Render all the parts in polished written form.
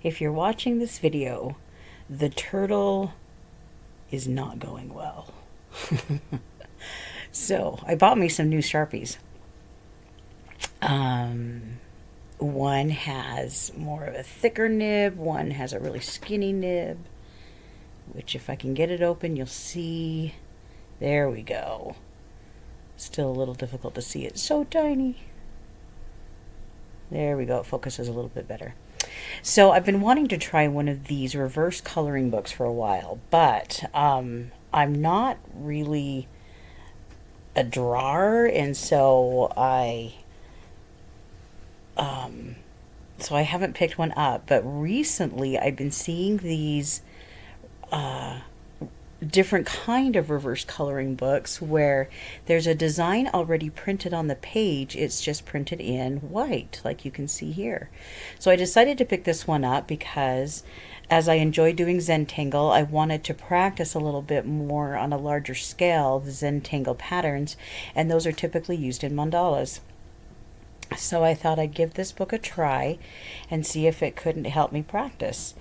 if you're watching this video, the turtle is not going well. So I bought me some new Sharpies. One has more of a thicker nib, one has a really skinny nib, which if I can get it open, you'll see. There we go. Still a little difficult to see. It's so tiny. There we go. It focuses a little bit better. So I've been wanting to try one of these reverse coloring books for a while, but I'm not really a drawer, and so I haven't picked one up. But recently I've been seeing these different kind of reverse coloring books where there's a design already printed on the page. It's just printed in white, like you can see here. So I decided to pick this one up because as I enjoy doing Zentangle, I wanted to practice a little bit more on a larger scale the Zentangle patterns, and those are typically used in mandalas. So I thought I'd give this book a try and see if it couldn't help me practice.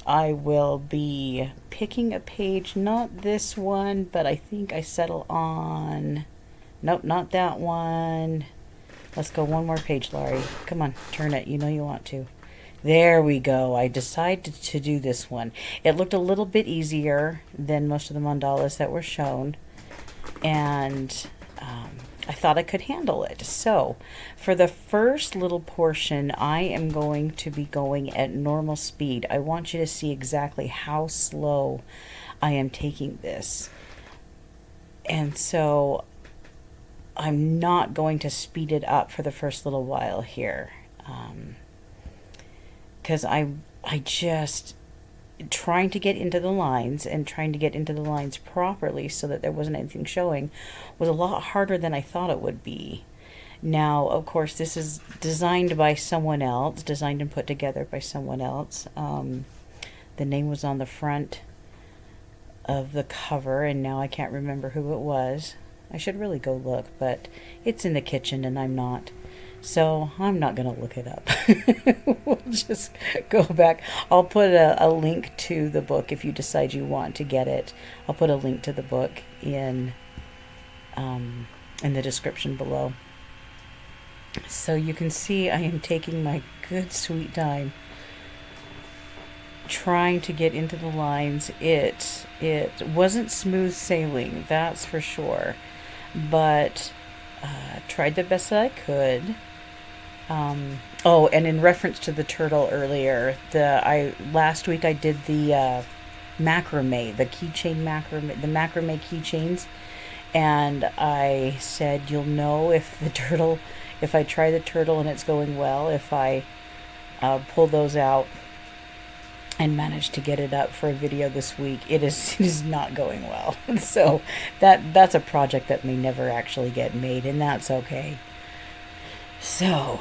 I will be picking a page, not this one, but I think I settle on, nope, not that one. Let's go one more page, Laurie. Come on, turn it. You know you want to. There we go. I decided to do this one. It looked a little bit easier than most of the mandalas that were shown, and I thought I could handle it. So for the first little portion, I am going to be going at normal speed. I want you to see exactly how slow I am taking this. And so I'm not going to speed it up for the first little while here. Because I just trying to get into the lines and trying to get into the lines properly so that there wasn't anything showing was a lot harder than I thought it would be. Now, of course, this is designed by someone else, designed and put together by someone else. The name was on the front of the cover, and now I can't remember who it was. I should really go look, but it's in the kitchen and I'm not. So I'm not going to look it up. We'll just go back. I'll put a link to the book if you decide you want to get it. I'll put a link to the book in the description below. So you can see I am taking my good sweet time trying to get into the lines. It wasn't smooth sailing, that's for sure. But tried the best that I could. Oh, and in reference to the turtle earlier, last week I did the macrame, the macrame keychains, and I said you'll know if I try the turtle and it's going well, if I pull those out and manage to get it up for a video this week. It is not going well. So that's a project that may never actually get made, and that's okay. So,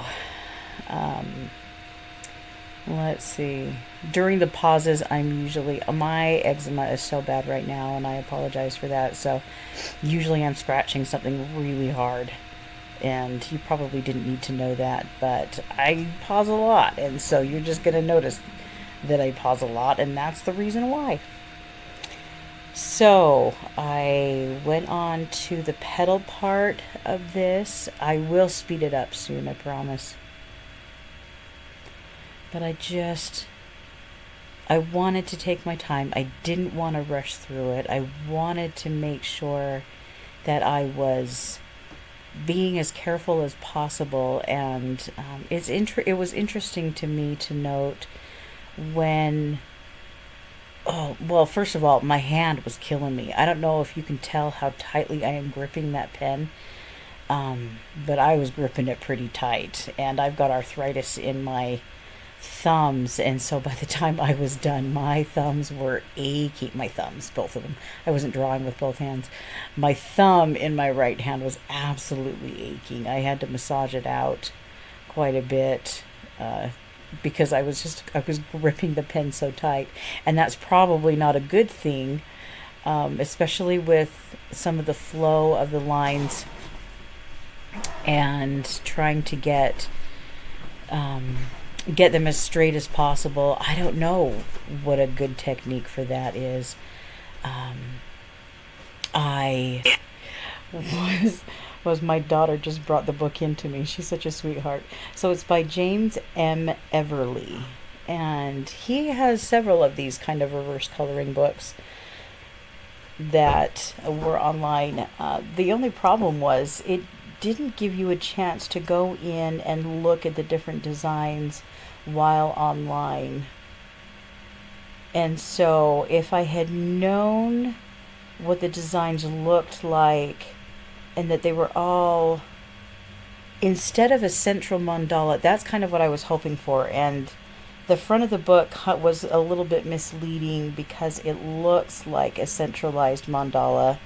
let's see. During the pauses, my eczema is so bad right now, and I apologize for that. So, usually I'm scratching something really hard, and you probably didn't need to know that, but I pause a lot, and so you're just going to notice that I pause a lot, and that's the reason why. So I went on to the petal part of this. I will speed it up soon, I promise. But I wanted to take my time. I didn't want to rush through it. I wanted to make sure that I was being as careful as possible, and it was interesting to me to note when first of all, my hand was killing me. I don't know if you can tell how tightly I am gripping that pen, but I was gripping it pretty tight, and I've got arthritis in my thumbs, and so by the time I was done, my thumbs were aching. My thumbs, both of them. I wasn't drawing with both hands. My thumb in my right hand was absolutely aching. I had to massage it out quite a bit, because I was gripping the pen so tight, and that's probably not a good thing, especially with some of the flow of the lines and trying to get get them as straight as possible. I don't know what a good technique for that is. I was my daughter just brought the book into me. She's such a sweetheart. So it's by James M. Everly, and he has several of these kind of reverse coloring books that were online. The only problem was it didn't give you a chance to go in and look at the different designs while online. And so if I had known what the designs looked like and that they were all, instead of a central mandala, that's kind of what I was hoping for. And the front of the book was a little bit misleading because it looks like a centralized mandala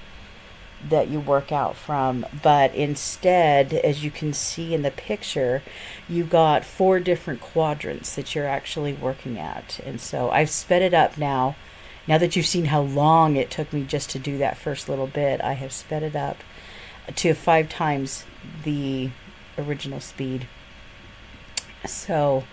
that you work out from, but instead, as you can see in the picture, you got 4 different quadrants that you're actually working at. And so I've sped it up now. Now that you've seen how long it took me just to do that first little bit, I have sped it up to 5 times the original speed. So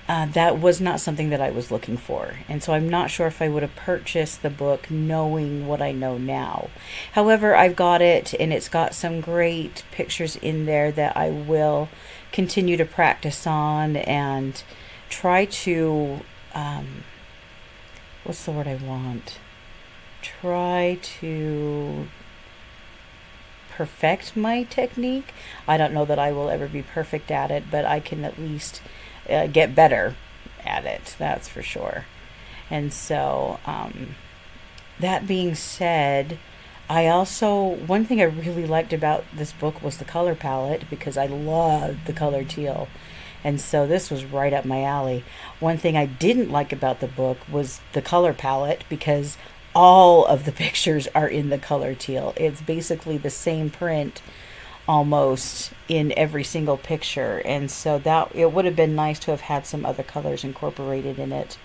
that was not something that I was looking for. And so I'm not sure if I would have purchased the book knowing what I know now. However, I've got it, and it's got some great pictures in there that I will continue to practice on and try to, what's the word I want? Try to perfect my technique. I don't know that I will ever be perfect at it, but I can at least get better at it, that's for sure. And so, that being said, I also, one thing I really liked about this book was the color palette, because I loved the color teal. And so this was right up my alley. One thing I didn't like about the book was the color palette, because all of the pictures are in the color teal. It's basically the same print almost in every single picture, and so that it would have been nice to have had some other colors incorporated in it,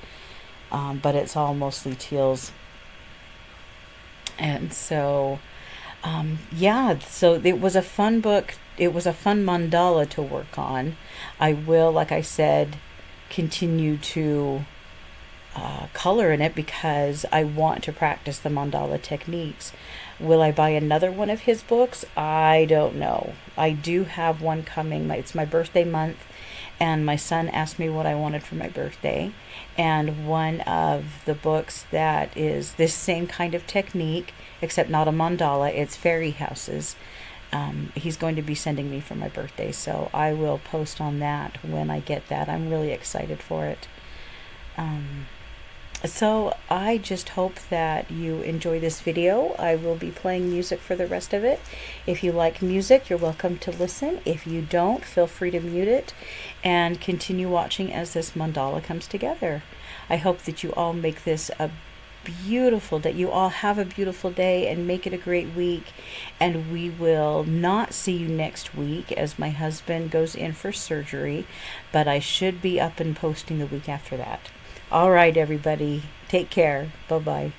but it's all mostly teals. And so yeah, so it was a fun book. It was a fun mandala to work on. I will, like I said, continue to color in it because I want to practice the mandala techniques. Will I buy another one of his books? I don't know. I do have one coming. It's my birthday month, and my son asked me what I wanted for my birthday. And one of the books that is this same kind of technique, except not a mandala, it's fairy houses. He's going to be sending me for my birthday, so I will post on that when I get that. I'm really excited for it. So I just hope that you enjoy this video. I will be playing music for the rest of it. If you like music, you're welcome to listen. If you don't, feel free to mute it and continue watching as this mandala comes together. I hope that you all make this a beautiful day. You all have a beautiful day and make it a great week. And we will not see you next week as my husband goes in for surgery, but I should be up and posting the week after that. All right, everybody. Take care. Bye-bye.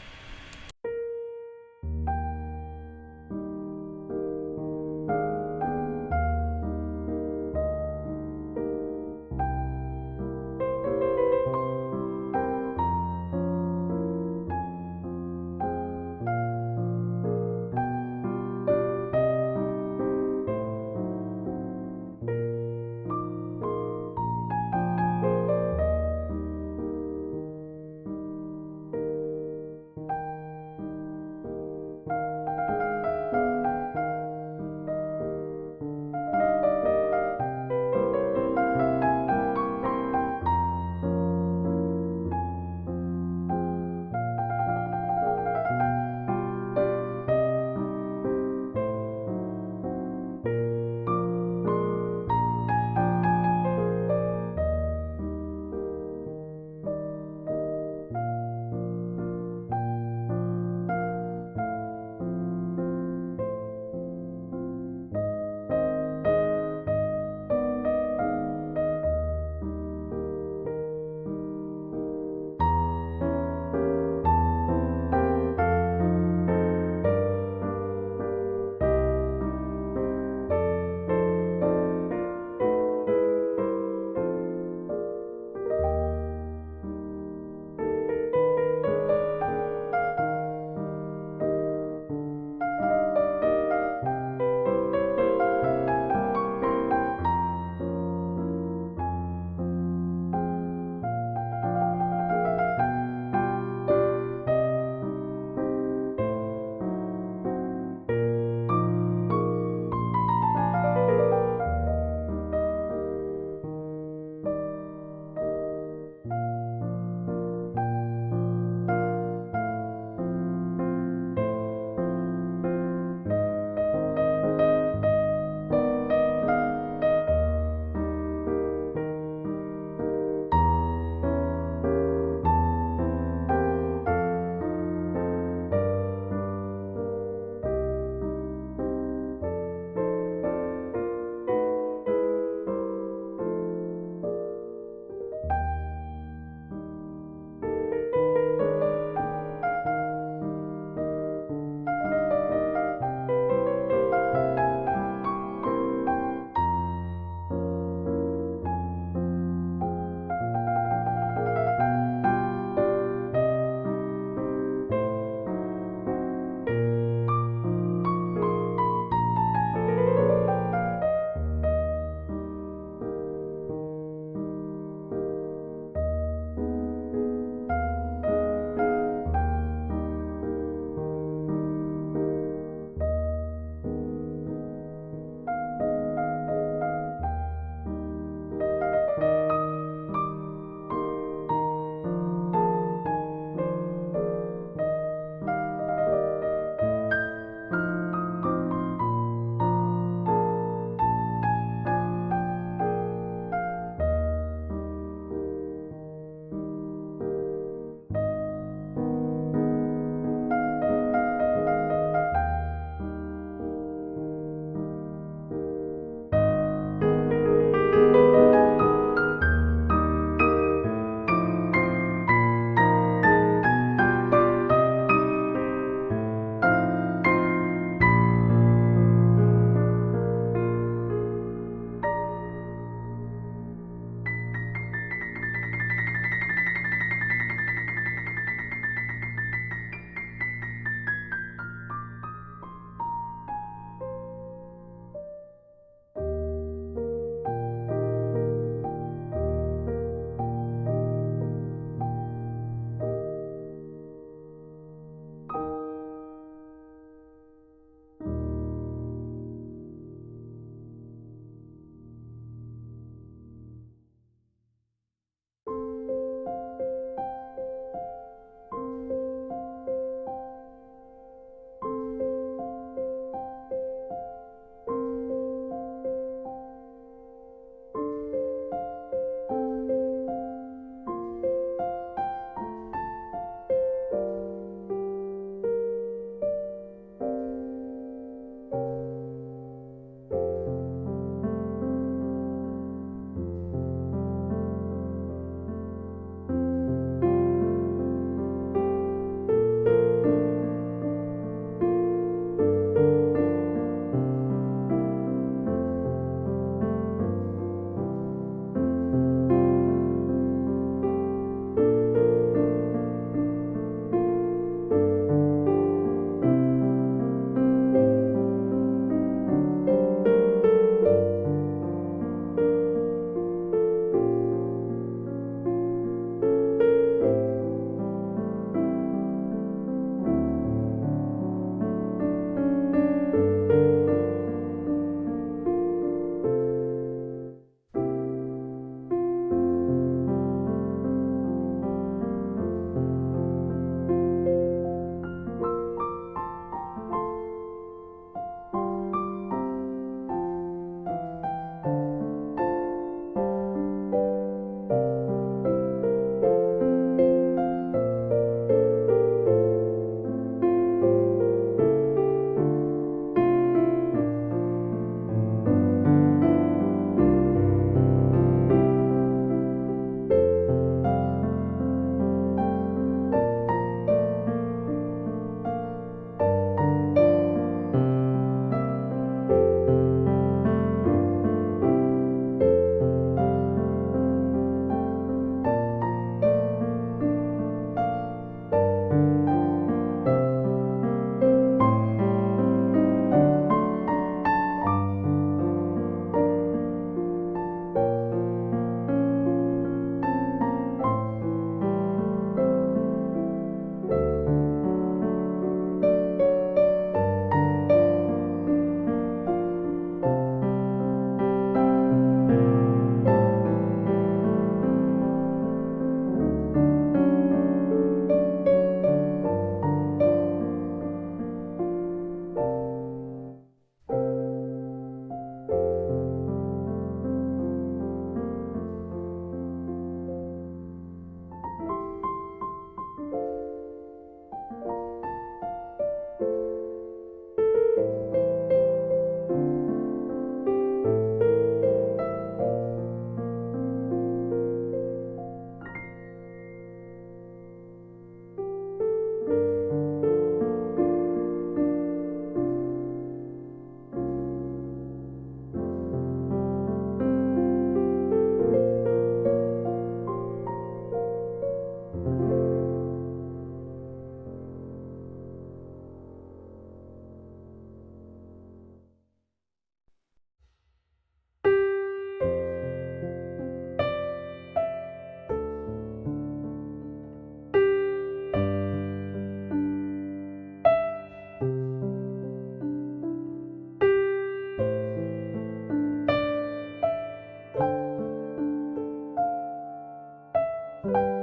you.